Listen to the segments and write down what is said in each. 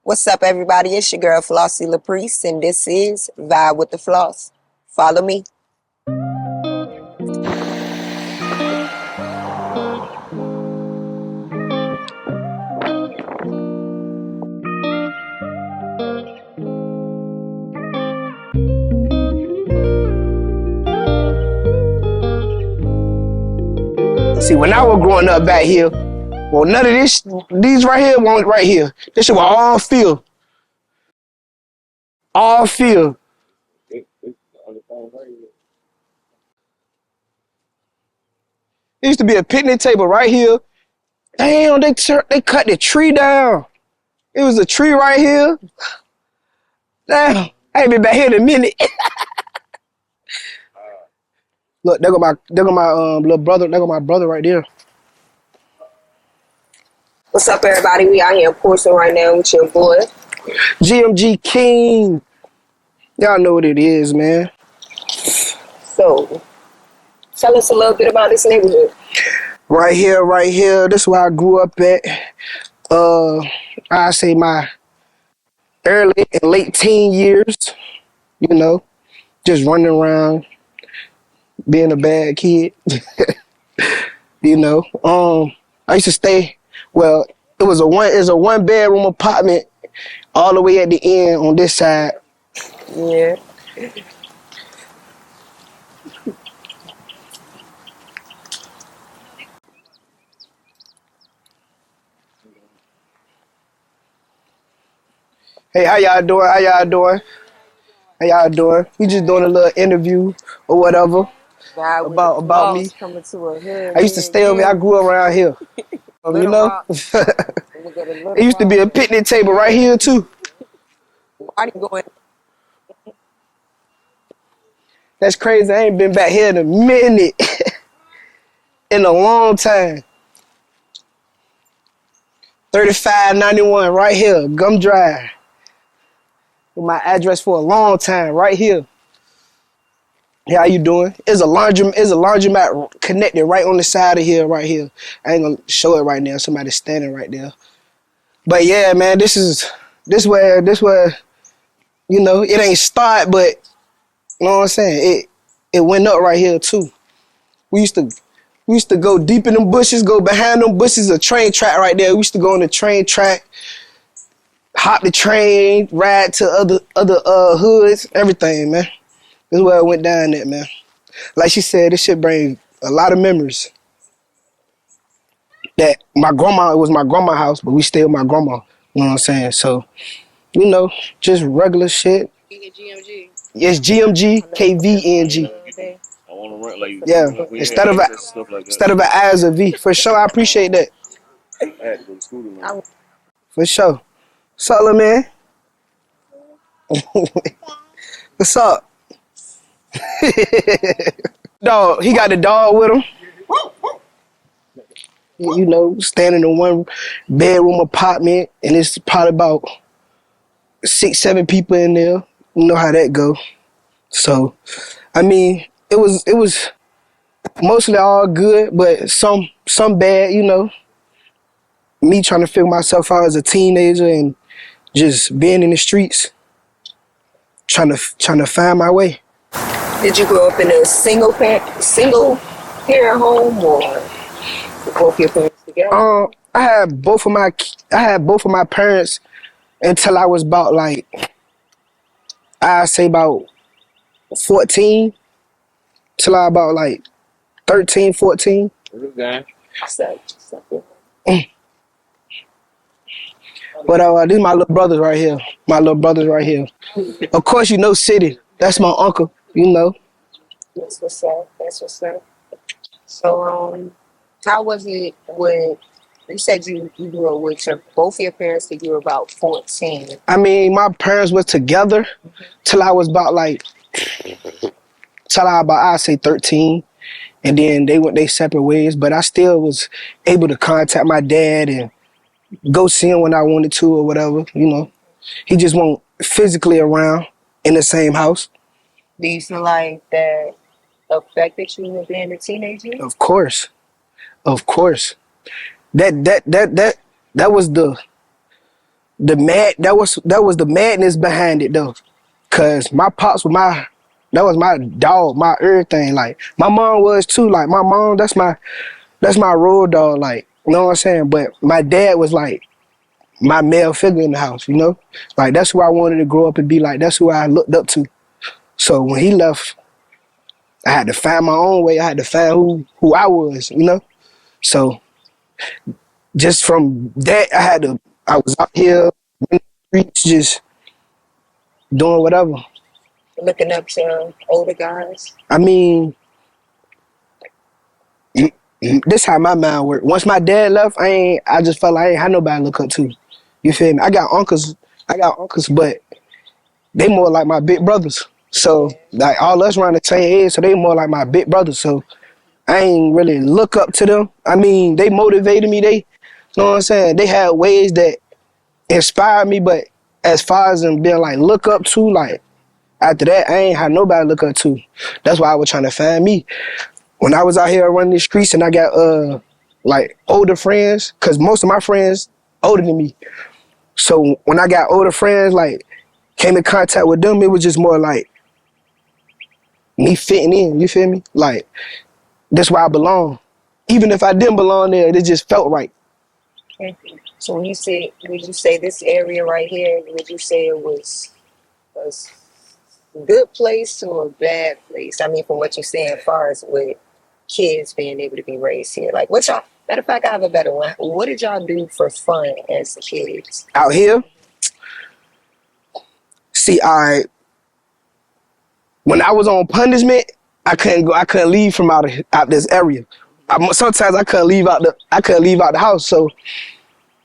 What's up, everybody? It's your girl, Flossy Tv, and this is Vibe with the Floss. Follow me. See, when I was growing up back here, well, none of these right here weren't right here. This shit was all field. All field. There used to be a picnic table right here. Damn, they cut the tree down. It was a tree right here. Damn, I ain't been back here in a minute. Look, there go my little brother. There go my brother right there. What's up, everybody? We out here in Portsmouth right now with your boy. GMG King. Y'all know what it is, man. So, tell us a little bit about this neighborhood. Right here. This is where I grew up at. I say my early and late teen years. You know, just running around, being a bad kid. You know, I used to stay. Well, it was a one bedroom apartment all the way at the end on this side. Yeah. Hey, how y'all doing? We just doing a little interview or whatever about me. Coming to a hood, I used to stay over here. I grew up around here. You know? It used to be a picnic table right here too. Why you going? That's crazy. I ain't been back here in a minute. In a long time. 3591 right here, Gum Drive. With my address for a long time, right here. Hey, how you doing? It's a laundromat connected right on the side of here, right here. I ain't gonna show it right now. Somebody's standing right there. But yeah, man, this where, you know, it ain't start, but you know what I'm saying? It went up right here too. We used to go deep in them bushes, go behind them bushes, a train track right there. We used to go on the train track, hop the train, ride to other hoods, everything, man. This is where it went down at, man. Like she said, this shit bring a lot of memories. That it was my grandma's house, but we stay with my grandma. You know what I'm saying? So, you know, just regular shit. GMG. Yes, GMG, KVNG. I want to run like yeah. Instead of an I as a V. For sure, I appreciate that. I had to go to school tomorrow. For sure. What's up, little man? What's up? Dog, he got the dog with him. You know, standing in one bedroom apartment, and it's probably about 6-7 people in there. You know how that go. So, I mean, it was mostly all good, but some bad. You know, me trying to figure myself out as a teenager and just being in the streets, trying to find my way. Did you grow up in a single parent home, or both your parents together? I had both of my parents until I was about I'd say about 14 till I about 13, 14. Okay. But these my little brothers right here. Of course, you know City. That's my uncle. You know. That's what's up. So, how was it when you said you grew up with both your parents till you were about 14? I mean, my parents was together till I was about I'd say 13. And then they went their separate ways. But I still was able to contact my dad and go see him when I wanted to or whatever, you know. He just won't physically around in the same house. Do you feel like that affected you with being a teenager? Of course. That was That was the madness behind it though. Cause my pops was that was my dog, my everything. Like my mom was too. Like my mom, that's my road dog. Like you know what I'm saying. But my dad was like my male figure in the house. You know, like that's who I wanted to grow up and be like. That's who I looked up to. So when he left, I had to find my own way. I had to find who I was. You know. So just from that, I was out here in the streets, just doing whatever. Looking up to older guys. I mean, this how my mind worked. Once my dad left, I just felt like I ain't had nobody to look up to. You feel me? I got uncles, but they more like my big brothers. So like all us around the same age, so they more like my big brothers. So I ain't really look up to them. I mean, they motivated me. They, you know what I'm saying? They had ways that inspired me, but as far as them being like look up to, like after that, I ain't had nobody to look up to. That's why I was trying to find me. When I was out here running the streets and I got like older friends, cause most of my friends older than me. So when I got older friends, like came in contact with them, it was just more like me fitting in. You feel me? Like that's where I belong. Even if I didn't belong there, it just felt right. So when would you say this area right here? Would you say it was a good place or a bad place? I mean, from what you're saying, as far as with kids being able to be raised here, like what y'all? Matter of fact, I have a better one. What did y'all do for fun as kids? Out here, see, when I was on punishment, I couldn't leave from out this area. Sometimes I couldn't leave out the house. So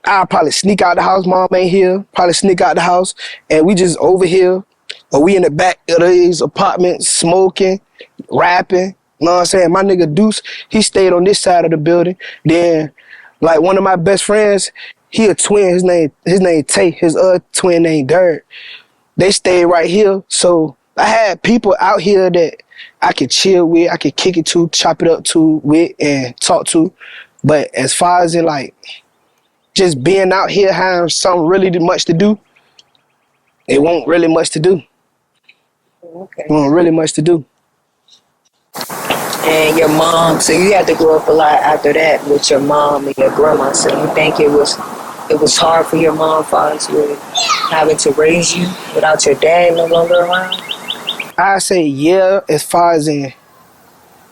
I'll probably sneak out the house. Mom ain't here. Probably sneak out the house, and we just over here, or we in the back of these apartments smoking, rapping. You know what I'm saying? My nigga Deuce, he stayed on this side of the building. Then, like one of my best friends, he a twin. His name Tay. His other twin named Dirk. They stayed right here. So I had people out here that I could chill with, I could kick it to, chop it up to, with, and talk to. But as far as in like just being out here having something really much to do, it won't really much to do. Okay. It won't really much to do. And your mom, so you had to grow up a lot after that with your mom and your grandma. So you think it was hard for your mom, fathers, with having to raise you without your dad no longer around? I say yeah, as far as in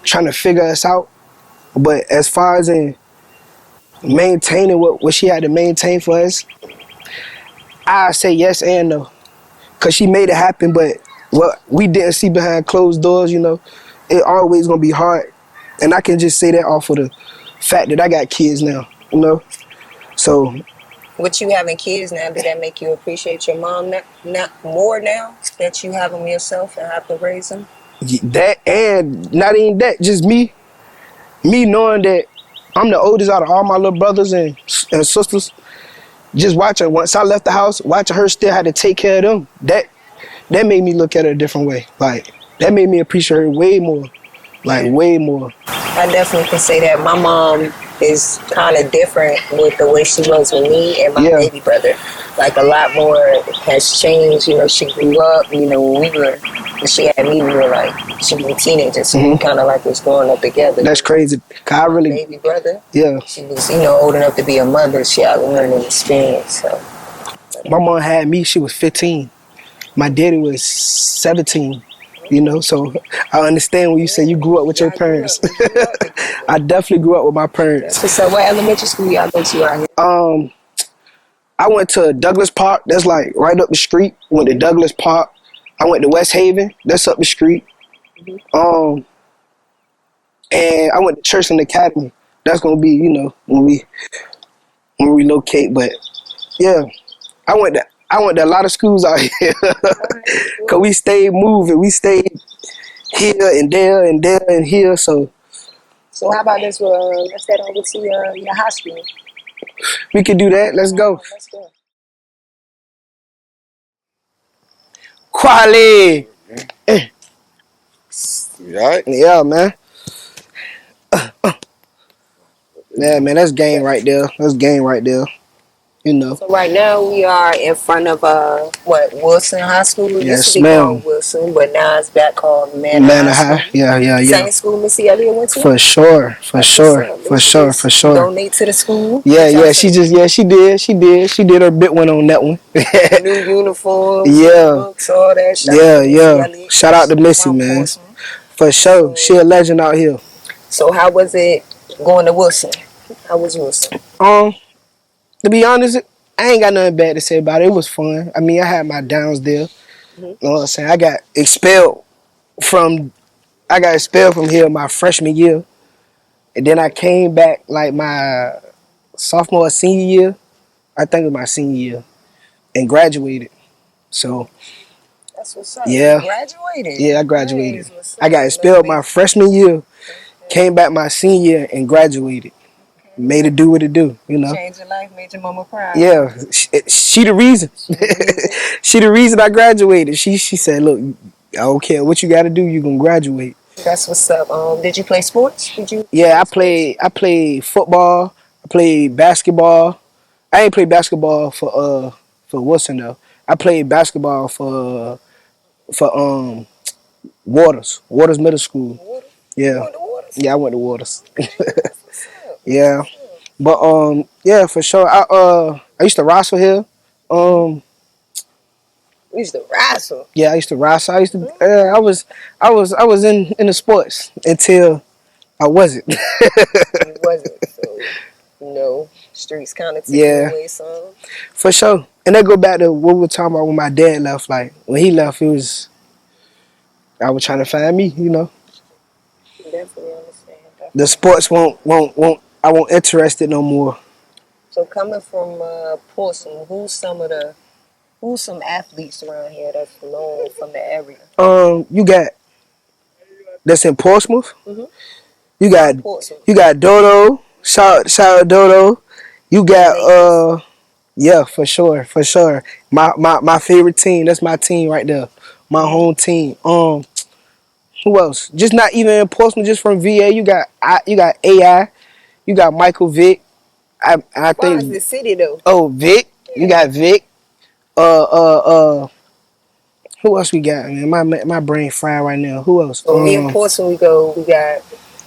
trying to figure us out, but as far as in maintaining what she had to maintain for us, I say yes and no, cause she made it happen. But what we didn't see behind closed doors, you know, it always gonna be hard. And I can just say that off of the fact that I got kids now, you know. So with you having kids now, did that make you appreciate your mom not more now that you have them yourself and have to raise them? that, and not even that, just me knowing that I'm the oldest out of all my little brothers and sisters. Just watching, once I left the house, watching her still had to take care of them, that made me look at her a different way. Like that made me appreciate her way more. Like way more. I definitely can say that my mom is kind of different with the way she was with me and my baby brother. Like a lot more has changed. You know, she grew up. You know, when she had me, we were like, she was a teenager, so we kind of like was growing up together. That's crazy. I really, baby brother. Yeah. She was, you know, old enough to be a mother. She had learned and experience. So. My mom had me. She was 15. My daddy was 17. You know, so I understand when you say you grew up with your parents. I definitely grew up with my parents. So what elementary school y'all go to out here? I went to Douglas Park. That's like right up the street. Went to Douglas Park. I went to West Haven. That's up the street. And I went to Churchland Academy. That's gonna be, you know, when we relocate. But yeah, I went to a lot of schools out here. Cause we stayed moving. We stayed here and there and there and here. So how about this? Let's head over to your high school. We can do that. Let's go. Let's go. Quali. You alright? Yeah, man. Yeah, man. That's game right there. That's game right there. you know. So right now we are in front of what, Wilson High School. It used to Yes, be ma'am. called Wilson, but now it's back called Manor High Manor School. High. Yeah, yeah, yeah. Same school Missy Elliott went to. For sure, for That's what's sure, up. for Did she sure, for just sure. donate to the school? Yeah, What y'all yeah. say? She did her bit one on that one. New uniforms, new Yeah, books, all that. Shout out yeah, to Missy yeah. Elliott. Shout out to She's Missy, from man. Portsmouth. For sure. She So, a legend out here. so how was it going to Wilson? How was Wilson? Um, to be honest, I ain't got nothing bad to say about it. It was fun. I mean, I had my downs there. Mm-hmm. You know what I'm saying? From I got expelled from here my freshman year. And then I came back like my sophomore or senior year. I think it was my senior year. And graduated. So That's what's up. You yeah. graduated. Yeah, I Nice. graduated. What's I up? got You must have expelled made. my freshman year, came back my senior year and graduated. Made it do what it do, you know. Changed your life, made your mama proud. Yeah, she the reason. She the reason. She the reason I graduated. She said, "Look, I don't care what you got to do. You gonna graduate." That's what's up. Did you play sports? Did you Yeah, play sports? I played football. I played basketball. I ain't played basketball for Wilson though. I played basketball for Waters Middle School. Water. You Yeah, went to Waters? yeah, I went to Waters. That's what's up. Yeah, That's what's up. but yeah, for sure. I used to wrestle here. We used to wrestle. Yeah, I used to wrestle. I used to. I was in the sports until I wasn't. You wasn't. So, streets kind of took you Yeah, away some. for sure. And that go back to what we were talking about when my dad left. Like when he left, it was I was trying to find me. You know, Definitely understand. the Definitely sports understand. won't. I won't interested no more. So coming from Portsmouth, who's some athletes around here that's known from the area? You got that's in Portsmouth. Mm-hmm. You got From Portsmouth. you got Dodo. Shout out Dodo. You got Lakers. yeah, for sure, for sure. My favorite team. That's my team right there. My home team. Who else? Just not even in Portsmouth. Just from VA. You got AI. You got Michael Vick. I Why is think. the city though? Oh, Vic. You Yeah. got Vic. Uh uh uh. Who else we got? Man, my brain fried right now. Who else? So me and Portsmouth, we got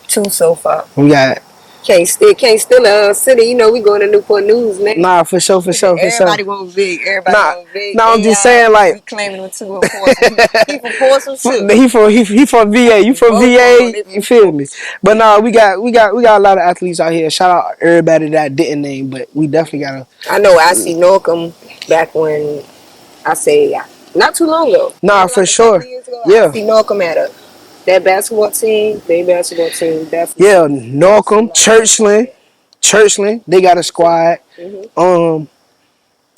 two so far. We got Can't still a city. We going to Newport News, man. nah for sure. Everybody want big. Everybody Nah, want big. nah. I'm just saying AI, we like claiming them two in Portsmouth. He from Portsmouth too. he from VA. You from Both of them, VA? they You from feel me? Portsmouth. But nah, we got a lot of athletes out here. Shout out everybody that I didn't name, but we definitely got I know I see Norcom back when I say not too long ago. nah Maybe for like a couple sure. of years ago. I Yeah, see Norcom at that basketball team. Their basketball team definitely. yeah. I see a Norcom, lot of us out there. Churchland, they got a squad. Mm-hmm.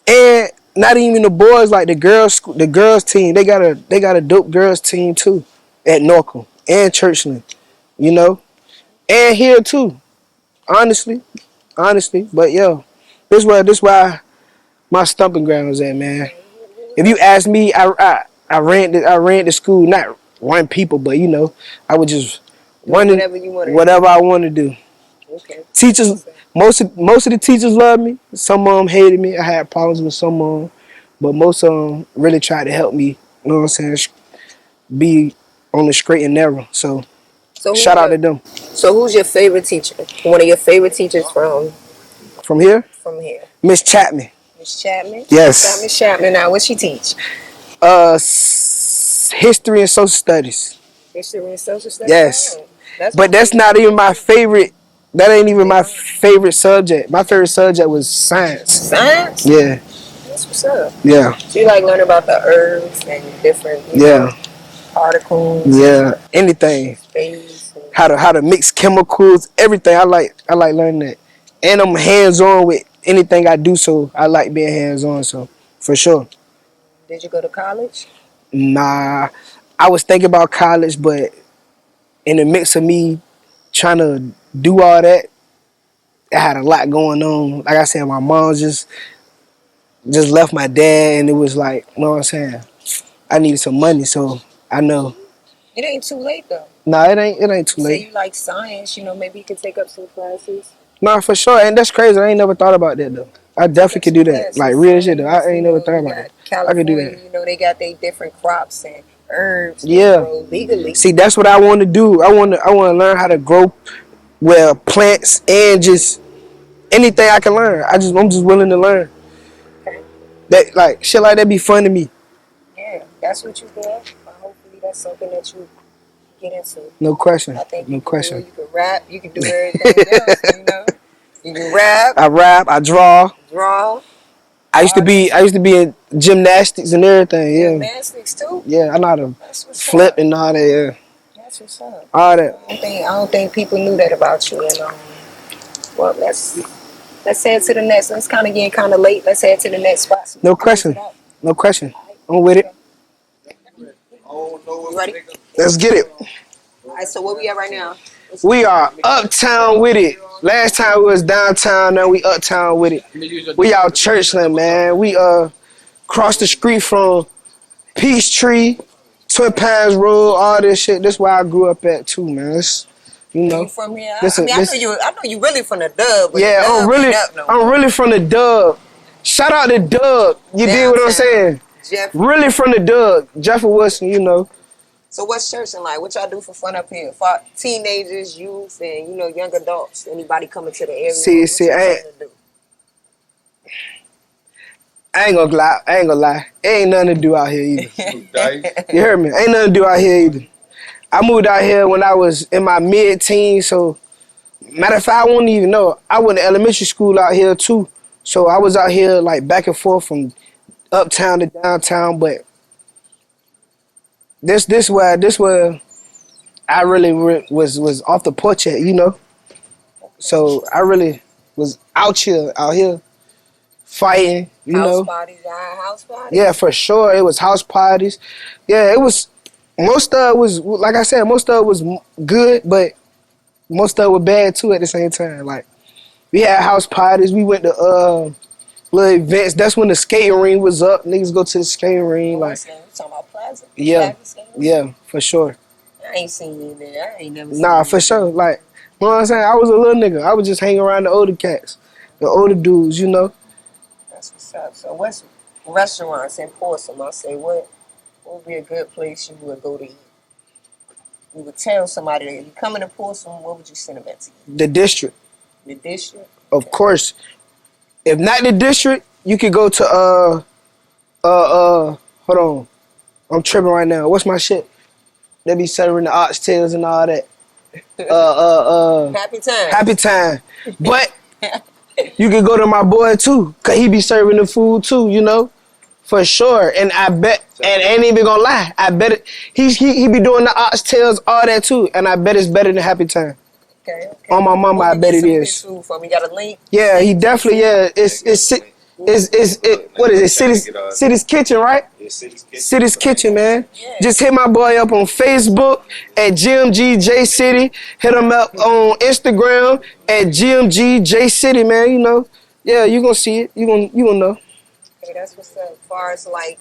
And not even the boys, like the girls team. They got a dope girls team too at Norcom and Churchland. You know, and here too. Honestly, but yo, this why my stumping ground is at, man. If you ask me, I ran the school, not run people, but I would just Doing run whatever you want to do. whatever I want to do. Okay. Teachers, most of the teachers loved me. Some of them hated me. I had problems with some of them, but most of them really tried to help me. You know what I'm saying? Be on the straight and narrow. So So shout out to them. who's your favorite teacher? One of your favorite teachers From here, here. Miss Chapman. Miss Chapman. Yes. Miss Chapman. Now, what she teach? History and social studies. History and social studies. Yes. Oh, that's my But that's favorite not even subject my too. favorite. That ain't even They my don't. favorite subject. My favorite subject was science. Science. Yeah, That's what's up. yeah, So you like learning about the herbs and different, yeah, particles yeah. and Anything. space. And How to mix chemicals, everything. I like learning that. And I'm hands on with anything I do, so I like being hands on, so for sure. did you go to college? Nah. I was thinking about college, but in the mix of me trying to do all that, I had a lot going on. Like I said, my mom just left my dad, and it was like, you know what I'm saying? I needed some money, so I know. It ain't too late though. Nah, it ain't You too say late. you like science. Maybe you could take up some classes. Nah, for sure, and that's crazy. I ain't never thought about that though. I definitely could do that. Like real shit though. I You ain't never know, thought you about that. got I could do California, that. you know, they got their different crops and herbs they Yeah. grow legally. See, that's what I want to do. I want to learn how to grow well plants and just anything I can learn. I'm just willing to learn. Okay. That like shit like that be fun to me. Yeah, that's what you do. Hopefully that's something that you get into. No question. I think you No can do question. it. You can rap. You can do everything else, you know. You can rap, I rap, I draw. draw, I used to be in gymnastics and everything, yeah. gymnastics too. Yeah, I know how to That's what's flip up. and all that, yeah. That's what's up. All that. I don't think people knew that about you. And well, let's head to the next. It's kind of getting kind of late. Let's head to the next spot so we No can close it question. out. No question. All right. I'm with it. You ready? Let's get it. All right. So where we at right now? We are uptown with it. Last time we was downtown, now we uptown with it. We out Churchland, man. We cross the street from Peachtree, Twin Pines Road, all this shit. This where I grew up at too, man. It's, you know. You from here? Listen, I know you really from the Dub. But yeah, the Dub ain't up no more. I'm really from the Dub. Shout out to Dub. You dig what I'm saying? Jeff. Really from the Dub. Jeffrey Wilson, you know. So what's churching like? What y'all do for fun up here? For teenagers, youth, and young adults. Anybody coming to the area? I ain't gonna lie. It ain't nothing to do out here either. You heard me? Ain't nothing to do out here either. I moved out here when I was in my mid-teens, so matter of fact, I won't even know. I went to elementary school out here too. So I was out here like back and forth from uptown to downtown, but this where I really was off the porch at, you know. So I really was out here fighting, you know. House parties. Yeah, for sure. It was house parties. Yeah, it was. Most of it was, like I said, most of it was good, but most of it was bad too at the same time. Like we had house parties. We went to little events. That's when the skating ring was up. Niggas go to the skating ring. Like, you talking about Plaza? Yeah, for sure. I ain't seen you there. I ain't never seen Nah, for sure. Like, you know what I'm saying? I was a little nigga. I was just hanging around the older cats, the older dudes, you know. That's what's up. So what's restaurants in Portsmouth? I say what would be a good place you would go to eat? You would tell somebody that if you coming to Portsmouth, what would you send them at to eat? The district. The district? Of course. If not the district, you could go to hold on. I'm tripping right now. What's my shit? They be serving the oxtails and all that. Happy Time. Happy Time. But you could go to my boy too, cause he be serving the food too, you know, for sure. And I bet, and ain't even gonna lie, I bet it. He be doing the oxtails, all that too, and I bet it's better than Happy Time. Okay. On my mama, I bet it is. Food from. You got a link? Yeah, he definitely. Yeah, it's what is it? City's Kitchen, right? City's Kitchen, man. Yeah. Just hit my boy up on Facebook at GMG City. Hit him up on Instagram at GMG City, man. You know, yeah, you gonna see it. You gonna know. Okay, that's what's up. As far as like,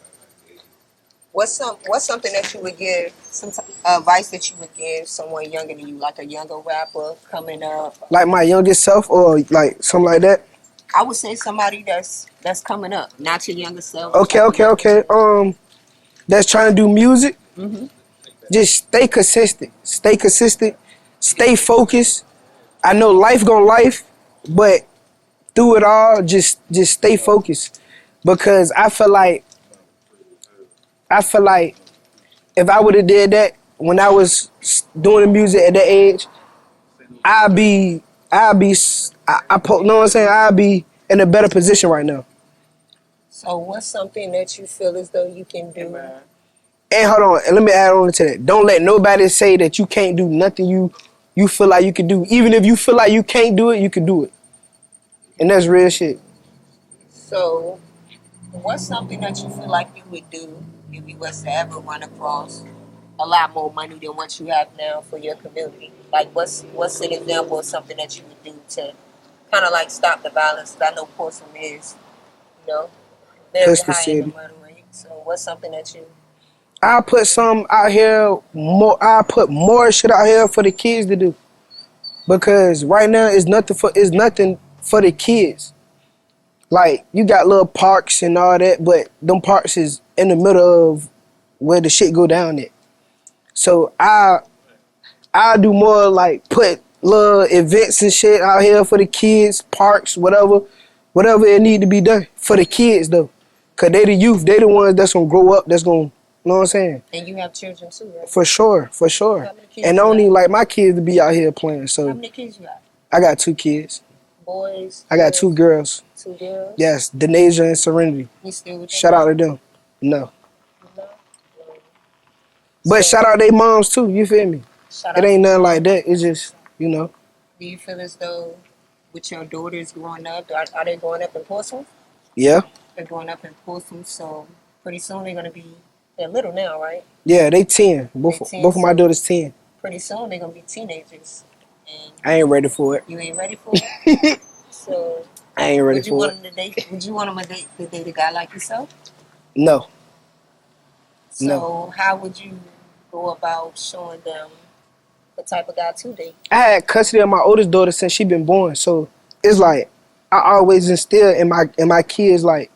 what's something that you would give, some advice that you would give someone younger than you, like a younger rapper coming up? Like my youngest self, or like something like that. I would say somebody that's coming up, not your younger self. Okay. That's trying to do music. Mm-hmm. Just stay consistent. Stay focused. I know life gonna life, but through it all, just stay focused. Because I feel like if I would have did that when I was doing the music at that age, I'd be know what I'm saying? I'd be in a better position right now. So what's something that you feel as though you can do? And hold on, and let me add on to that. Don't let nobody say that you can't do nothing you feel like you can do. Even if you feel like you can't do it, you can do it. And that's real shit. So what's something that you feel like you would do if you was to ever run across a lot more money than what you have now for your community? Like what's an example of something that you would do to kind of like stop the violence? I know Portsmouth is, very Pistol high City. in the murder rate. So what's something that you... I'll put some out here more. I'll put more shit out here for the kids to do. Because right now it's nothing for the kids. Like, you got little parks and all that, but them parks is in the middle of where the shit go down at. So I do more like put little events and shit out here for the kids, parks, whatever it need to be done for the kids though. Cause they the youth, they the ones that's gonna grow up, that's gonna, you know what I'm saying? And you have children too, right? For sure. How many kids And you I don't got? even like my kids to be out here playing. How So many kids you got? I got 2 kids. Boys, I got 2 girls, girls. 2 girls. Yes, Denasia and Serenity. You still with Shout out to them. No. No? But So, shout out they moms too, you feel me? shout It out to ain't your nothing mom. like that. It's just, you know. Do you feel as though with your daughters growing up, are they growing up in Portsmouth? Yeah. They're growing up in Portsmouth, so pretty soon they're gonna be, they're little now, right? Yeah, they 10. They Both 10, both of my so daughters 10. pretty soon they're gonna be teenagers, and I ain't ready for it. you ain't ready for it. So, I ain't ready would you for want it. them to date? Would you want them to date a guy like yourself? No. So, No. how would you go about showing them the type of guy to date? I had custody of my oldest daughter since she been born, so it's like I always instill in my kids, like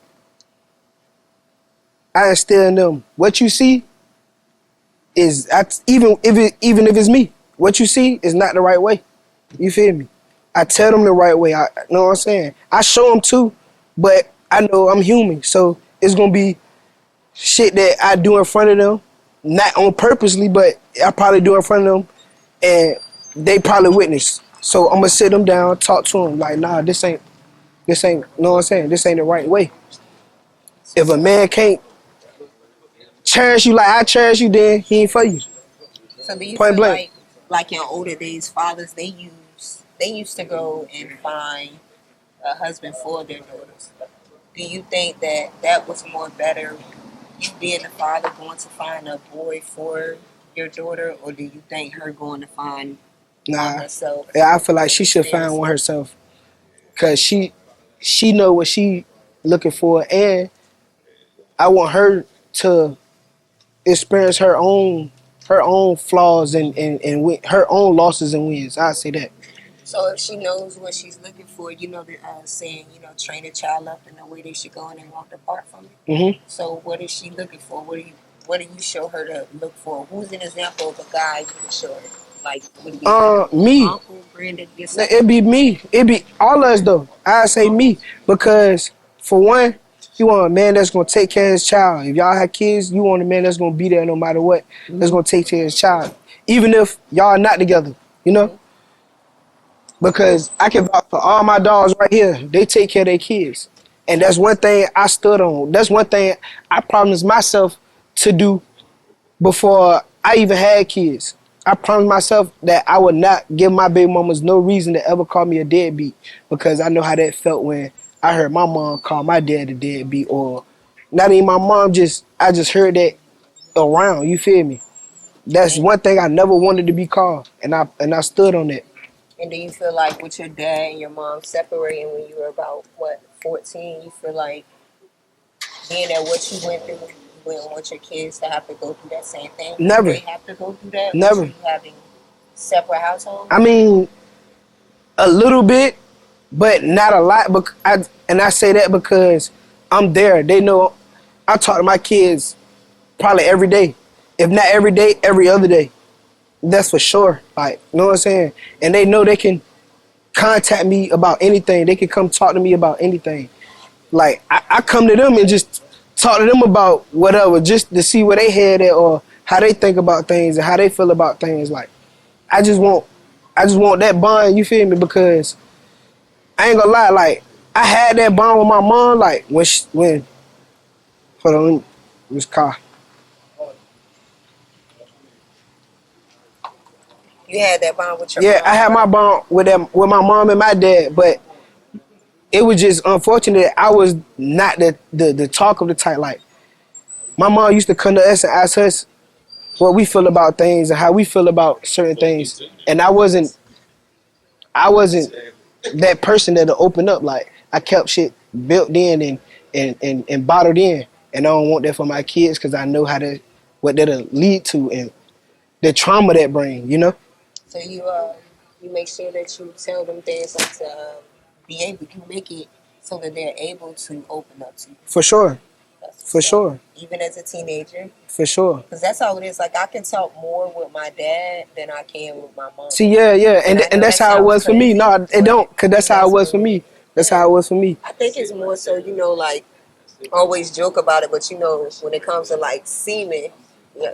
I instill in them what you see is even if it's me, what you see is not the right way. You feel me? I tell them the right way. I know what I'm saying. I show them too, but I know I'm human, so it's gonna be shit that I do in front of them, not on purposely, but I probably do in front of them, and they probably witness. So I'm gonna sit them down, talk to them like, nah, this ain't, you know what I'm saying? This ain't the right way. If a man can't cherish you like I cherish you, then he ain't for you. So, do you Point feel blank. like in older days, fathers they used to go and find a husband for their daughters? Do you think that was more better, you being the father going to find a boy for your daughter, or do you think her going to find one Nah, herself yeah, I feel like and she should find experience one it? herself, cause she know what she looking for, and I want her to experience her own flaws and her own losses and wins. I say that. So if she knows what she's looking for, the saying, train a child up in the way they should go and they won't depart from it. Mhm. So what is she looking for? What do you show her to look for? Who's an example of a guy you would show her? Like, would it be Me. uncle, Brandon, yourself? It be me. It be all of us though. I say me because for one, you want a man that's gonna take care of his child. If y'all have kids, you want a man that's gonna be there no matter what. That's gonna take care of his child, even if y'all not together. You know, because I can vouch for all my dogs right here. They take care of their kids, and that's one thing I stood on. That's one thing I promised myself to do before I even had kids. I promised myself that I would not give my baby mamas no reason to ever call me a deadbeat, because I know how that felt when I heard my mom call my dad a deadbeat, or not even my mom. I just heard that around. You feel me? That's one thing I never wanted to be called, and I stood on that. And do you feel like with your dad and your mom separating when you were about 14, you feel like being that what you went through, you wouldn't want your kids to have to go through that same thing? Never, They have to go through that never. with you having separate households? I mean, a little bit, but not a lot. But I say that because I'm there. They know I talk to my kids probably every day, if not every day, every other day. That's for sure. Like, you know what I'm saying? And they know they can contact me about anything. They can come talk to me about anything. Like, I come to them and just talk to them about whatever, just to see where they head at or how they think about things and how they feel about things. Like, I just want that bond, you feel me? Because I ain't gonna lie, like, I had that bond with my mom, like, hold on, this car. You had that bond with your Yeah, mom? I had my bond with my mom and my dad, but it was just unfortunate I was not the talk of the type. Like, my mom used to come to us and ask us what we feel about things and how we feel about certain things, and I wasn't that person that'll open up. Like, I kept shit built in and bottled in, and I don't want that for my kids because I know what that'll lead to and the trauma that bring. You know. So you make sure that you tell them things like to be able to make it so that they're able to open up to you. For sure. For sure. Even as a teenager. For sure. Because that's how it is. Like, I can talk more with my dad than I can with my mom. See, yeah. And that's how it was for me. No, it don't. Because that's how it was for me. That's how it was for me. I think it's more so, like, always joke about it, but when it comes to like semen,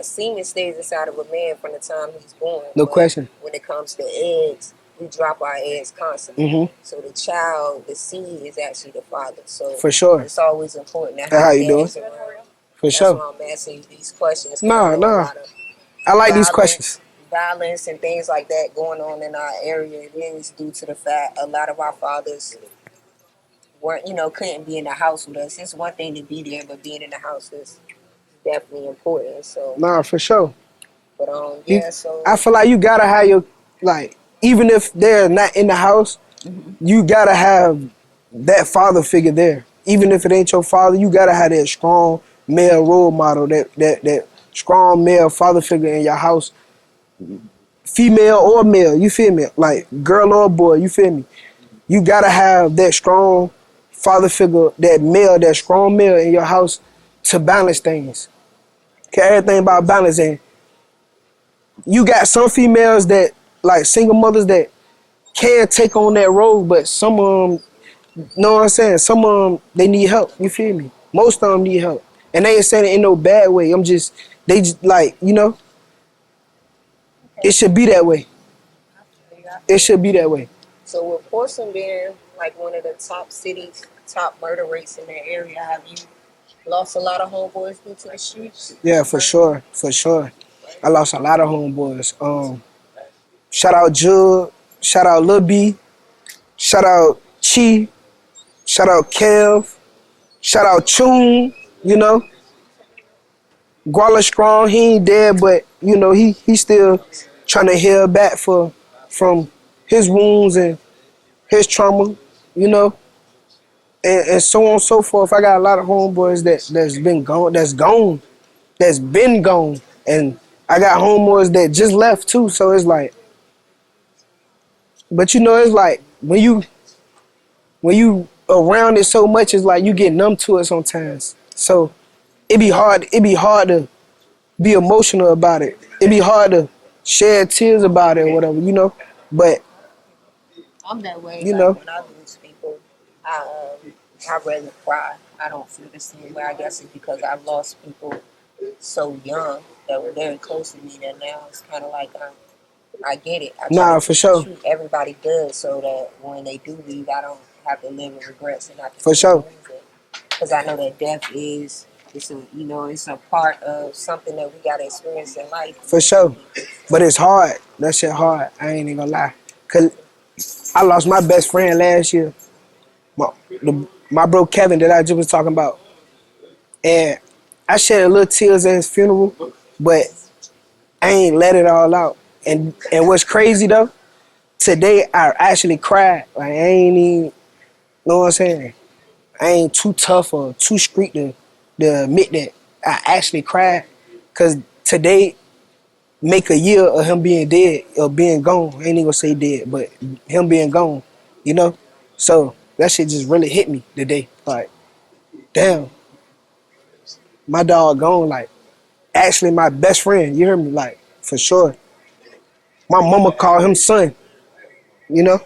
semen stays inside of a man from the time he's born. No question. When it comes to eggs, we drop our eggs constantly. Mm-hmm. So the child, the seed, is actually the father. So for sure, it's always important to have how you doing. For That's sure. why I'm asking you these questions. No. I like these questions. Violence and things like that going on in our area. It is due to the fact a lot of our fathers weren't, couldn't be in the house with us. It's one thing to be there, but being in the house is definitely important. So for sure. But so I feel like you gotta have your, like, even if they're not in the house, you gotta have that father figure there. Even if it ain't your father, you gotta have that strong male role model, that strong male father figure in your house, female or male. You feel me? Like girl or boy. You feel me? You gotta have that strong father figure, that strong male in your house to balance things. Okay, everything about balancing. You got some females that, like single mothers, that can take on that role, but some of them, know what I'm saying? Some of them, they need help. You feel me? Most of them need help. And they ain't saying it in no bad way. They just like, it should be that way. It should be that way. So with Portsmouth being like one of the top cities, top murder rates in that area, have you lost a lot of homeboys due to the streets? Yeah, for sure. I lost a lot of homeboys. Shout out Jug, shout out Lil B, shout out Chi, shout out Kev, shout out Chun, Guala Strong, he ain't dead, but he still trying to heal back from his wounds and his trauma, and so on and so forth. I got a lot of homeboys that's been gone, and I got homeboys that just left too. So it's like, but it's like when you around it so much, it's like you get numb to it sometimes. So it be hard to be emotional about it. It be hard to shed tears about it or whatever, But I'm that way. When I lose people, I rather cry. I don't feel the same way. I guess it's because I've lost people so young that were very close to me that now it's kind of like I get it. For sure. Treat everybody good so that when they do leave, I don't have to live with regrets and I can for sure. Because I know that death is it's a part of something that we gotta experience in life. For sure. But it's hard. That shit hard. I ain't even gonna lie. Cause I lost my best friend last year. My bro Kevin that I just was talking about. And I shed a little tears at his funeral, but I ain't let it all out. And what's crazy though, today I actually cried. Like I ain't even, know what I'm saying? I ain't too tough or too street to admit that I actually cried. Cause today make a year of him being dead or being gone. I ain't even gonna say dead, but him being gone, So that shit just really hit me today. Like, damn, my dog gone. Like, actually my best friend. You hear me? Like, for sure. My mama called him son. Yeah,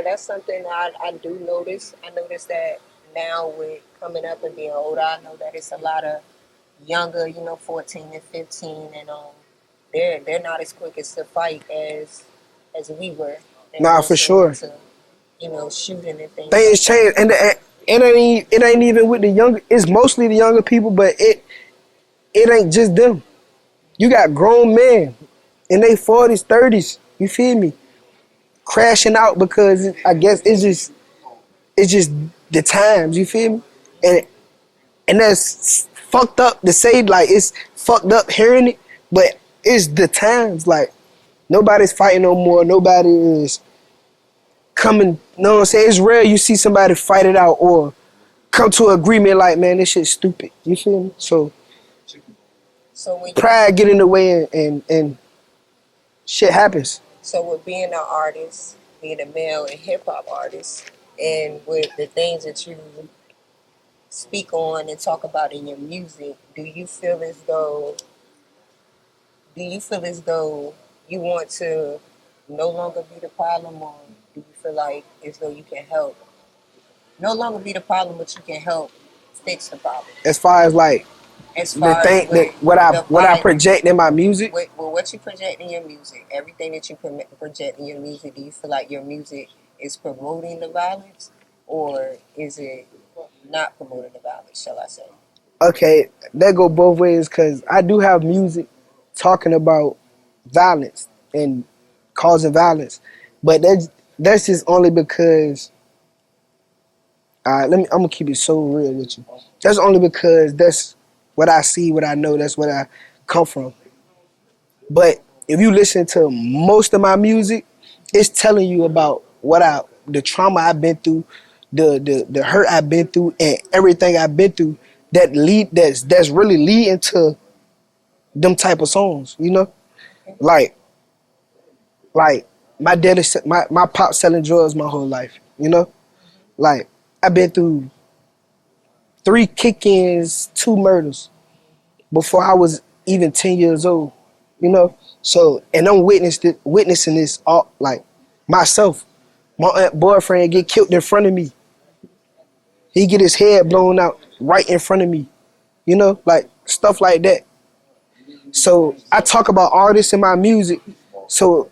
that's something I do notice. I notice that now with coming up and being older, I know that it's a lot of younger, 14 and 15, and they're not as quick as to fight as we were. For sure. Shooting and things. Things change, and it ain't even with the younger. It's mostly the younger people, but it ain't just them. You got grown men in their 40s, 30s. You feel me? Crashing out because I guess it's just the times. You feel me? And that's fucked up to say. Like it's fucked up hearing it, but it's the times. Like nobody's fighting no more. Nobody is coming. Know what I'm saying? It's rare you see somebody fight it out or come to an agreement. Like, man, this shit's stupid. You feel me? So when pride get in the way and shit happens. So with being an artist, being a male and hip hop artist, And with the things that you speak on and talk about in your music, do you feel as though you want to no longer be the problem, or do you feel like as though you can help no longer be the problem, but you can help fix the problem? As far as like As the far as thing that with the what I violence, project in my music. with what you project in your music, everything that you project in your music, do you feel like your music is promoting the violence, or is it not promoting the violence, shall I say? Okay, that go both ways because I do have music talking about violence and causing violence, but that's just only because I'm gonna keep it so real with you. That's only because that's what I see, what I know. That's what I come from. But if you listen to most of my music, it's telling you about the trauma I've been through, the hurt I've been through, and everything I've been through that's really leading to them type of songs. You know, like like my dad is my pop selling drugs my whole life. You know, like I've been through 3 kick-ins, 2 murders before I was even 10 years old, you know? So, and I'm witnessing this all, like, myself. My boyfriend get killed in front of me. He get his head blown out right in front of me, you know? Like, stuff like that. So, I talk about artists in my music. So,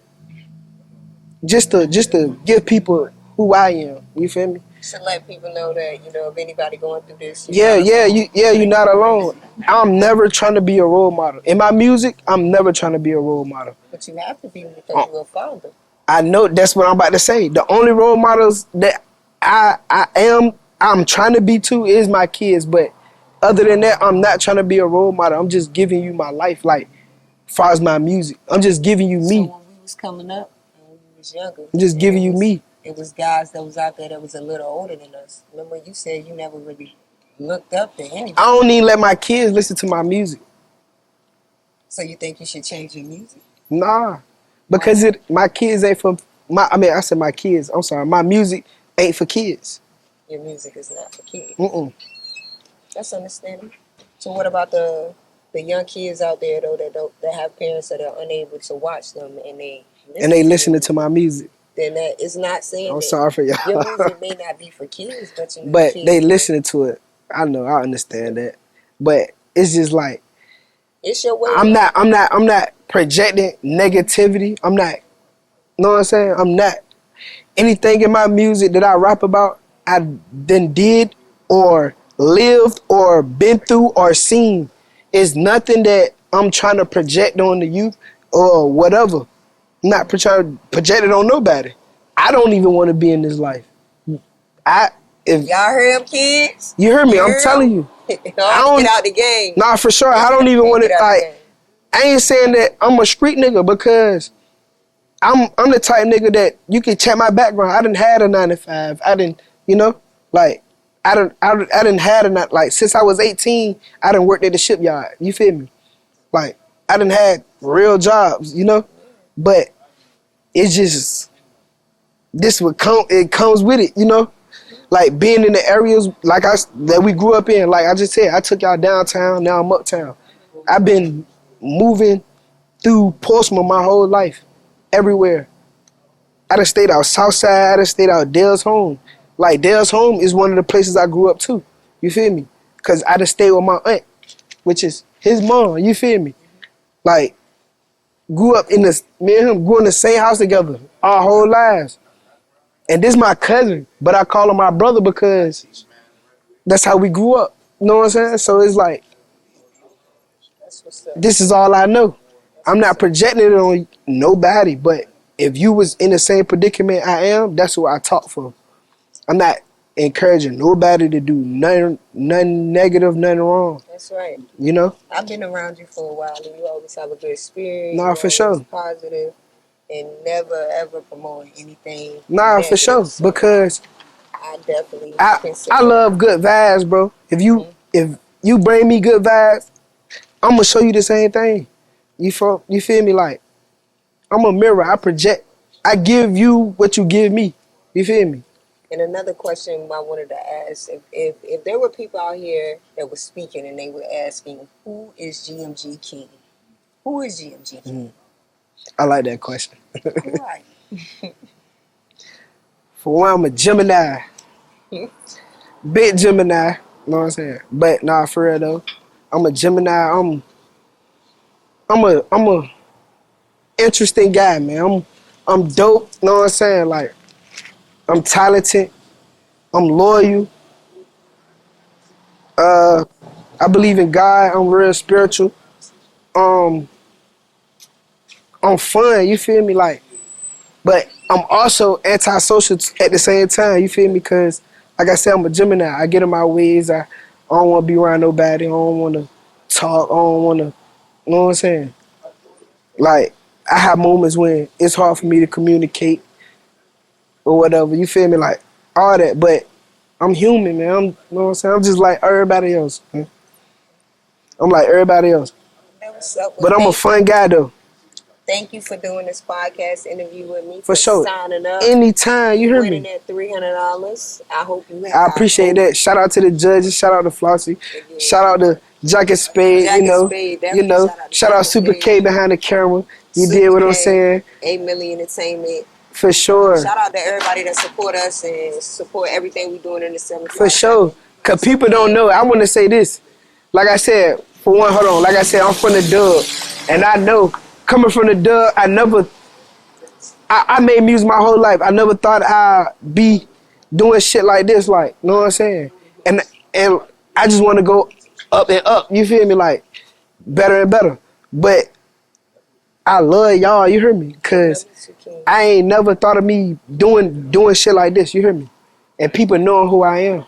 just to give people who I am, you feel me? To let people know that, if anybody going through this, You're not alone. I'm never trying to be a role model. In my music, I'm never trying to be a role model. But you have to be because you're a father. I know that's what I'm about to say. The only role models that I'm trying to be to is my kids, but other than that, I'm not trying to be a role model. I'm just giving you my life, like as far as my music. I'm just giving you me. So when we was coming up and when we was younger, I'm just giving you me. It was guys that was out there that was a little older than us. Remember you said you never really looked up to anybody. I don't even let my kids listen to my music. So you think you should change your music? Nah, because my kids ain't for I said my kids. I'm sorry, my music ain't for kids. Your music is not for kids. That's understandable. So what about the young kids out there though that have parents that are unable to watch them and they listening to my music? Then that is not saying. I'm sorry for y'all. Your music may not be for kids, but but kids, they listening to it. I know, I understand that, but it's just like it's your way. I'm not projecting negativity. I'm not. Know what I'm saying? I'm not. Anything in my music that I rap about, I then did or lived or been through or seen. It's nothing that I'm trying to project on the youth or whatever. I'm not projected on nobody. I don't even want to be in this life. If y'all heard him, kids, you heard me. I'm telling you. I don't get out the game. Nah, for sure. I don't even want to. Like, I ain't saying that I'm a street nigga because I'm the type nigga that you can check my background. I done had a 9 to 5. I done, like I done had like since I was 18. I done worked at the shipyard. You feel me? Like I done had real jobs. But it's just this would come. It comes with it. Like being in the areas that we grew up in. Like I just said, I took y'all downtown. Now I'm uptown. I've been moving through Portsmouth my whole life, everywhere. I done stayed out Southside. I done stayed out Dale's Home. Like Dale's Home is one of the places I grew up too. You feel me? Cause I done stayed with my aunt, which is his mom. You feel me? Like grew up me and him grew in the same house together our whole lives. And this my cousin, but I call him my brother because that's how we grew up. You know what I'm saying? So it's like, this is all I know. I'm not projecting it on nobody, but if you was in the same predicament I am, that's what I talk for. I'm not encouraging nobody to do nothing negative, nothing wrong. That's right. I've been around you for a while, and you always have a good spirit. Nah, for sure. Positive. And never ever promote anything. Nah, negative, for sure. So because I definitely I love good vibes, bro. If you bring me good vibes, I'm gonna show you the same thing. You feel me? Like I'm a mirror. I project. I give you what you give me. You feel me? And another question I wanted to ask, if there were people out here that were speaking and they were asking, who is GMG King? Who is GMG King? I like that question. Right. For one, I'm a Gemini. Big Gemini. You know what I'm saying? But nah, for real though. I'm a Gemini. I'm a interesting guy, man. I'm dope, you know what I'm saying? Like, I'm talented. I'm loyal. I believe in God. I'm real spiritual. I'm fun, you feel me? Like, but I'm also antisocial at the same time, you feel me? Because, like I said, I'm a Gemini. I get in my ways. I don't want to be around nobody. I don't want to talk. I don't want to, you know what I'm saying? Like, I have moments when it's hard for me to communicate or whatever, you feel me? Like, all that. But I'm human, man. You know what I'm saying? I'm just like everybody else, man. I'm like everybody else. What's up? But I'm a fun guy, though. Thank you for doing this podcast interview with me. For sure. Signing up. Anytime, you heard winning me. That $300. I hope you have. I appreciate that. Shout out to the judges. Shout out to Flossy. Yeah. Shout out to Jacket Spade. Shout out Super Spade. K behind the camera. You Super did what K, I'm saying. 8 Million Entertainment. For sure. Shout out to everybody that support us and support everything we're doing in the 7th. For sure. Because people don't know. I want to say this. Like I said, for one, hold on. Like I said, I'm from the dub. And I know, coming from the dub, I made music my whole life. I never thought I'd be doing shit like this. Like, you know what I'm saying? And I just want to go up and up. You feel me? Like, better and better. But I love y'all, you hear me? Because I ain't never thought of me doing shit like this, you hear me? And people knowing who I am.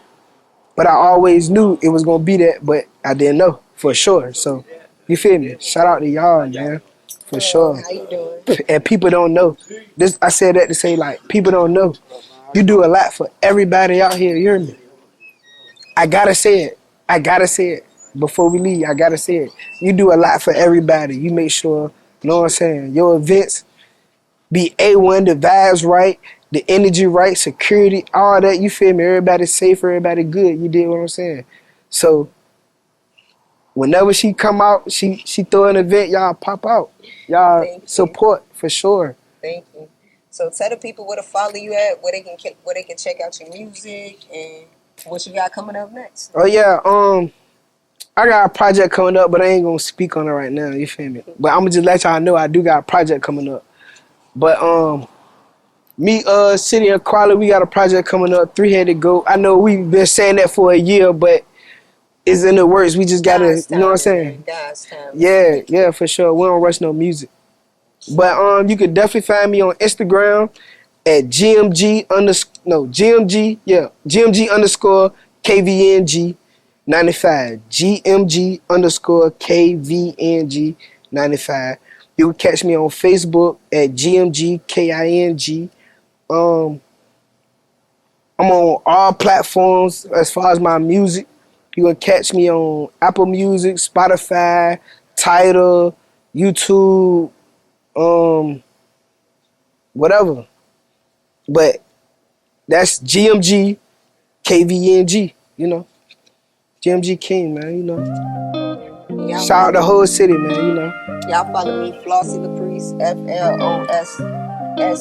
But I always knew it was going to be that, but I didn't know for sure. So, you feel me? Shout out to y'all, man. For sure. How you doing? And people don't know. This I said that to say, like, people don't know. You do a lot for everybody out here, you hear me? I gotta say it. Before we leave, I gotta say it. You do a lot for everybody. You make sure, you know what I'm saying, your events be A1, the vibes right, the energy right, security, all that, you feel me? Everybody safe, everybody good. You did what I'm saying? So, whenever she come out, she throw an event, y'all pop out. Y'all support for sure. Thank you. So tell the people where to follow you at, where they can check out your music and what you got coming up next. Oh yeah, I got a project coming up, but I ain't gonna speak on it right now. You feel me? But I'm gonna just let y'all know I do got a project coming up. But me, City and Quality, we got a project coming up. 3-Headed Goat. I know we've been saying that for a year, but it's in the works. We just gotta, you know what I'm saying? Yeah, for sure. We don't rush no music. But you can definitely find me on Instagram at GMG underscore KVNG 95. GMG underscore KVNG 95. You can catch me on Facebook at GMG KING. I'm on all platforms as far as my music. You can catch me on Apple Music, Spotify, Tidal, YouTube, whatever. But that's GMG, KVNG, you know. GMG King, man, you know. Shout out the whole city, man, you know. Y'all follow me, Flossy the Priest,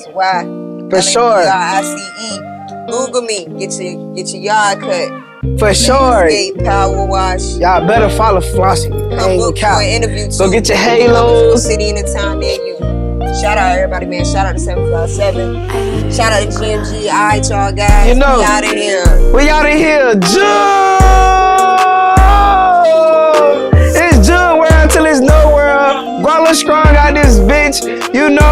FLOSSY. For sure. LICE. Google me, get your yard cut. For sure. Power wash. Y'all better follow Flossy. Come book for an interview too. Go get your halos. City in the town near you. Shout out everybody, man. Shout out to 757. Shout out to GMG. Alright, y'all guys. You know, we out of here. We out of here. June. It's June world until it's no world. Guala strong out this bitch. You know.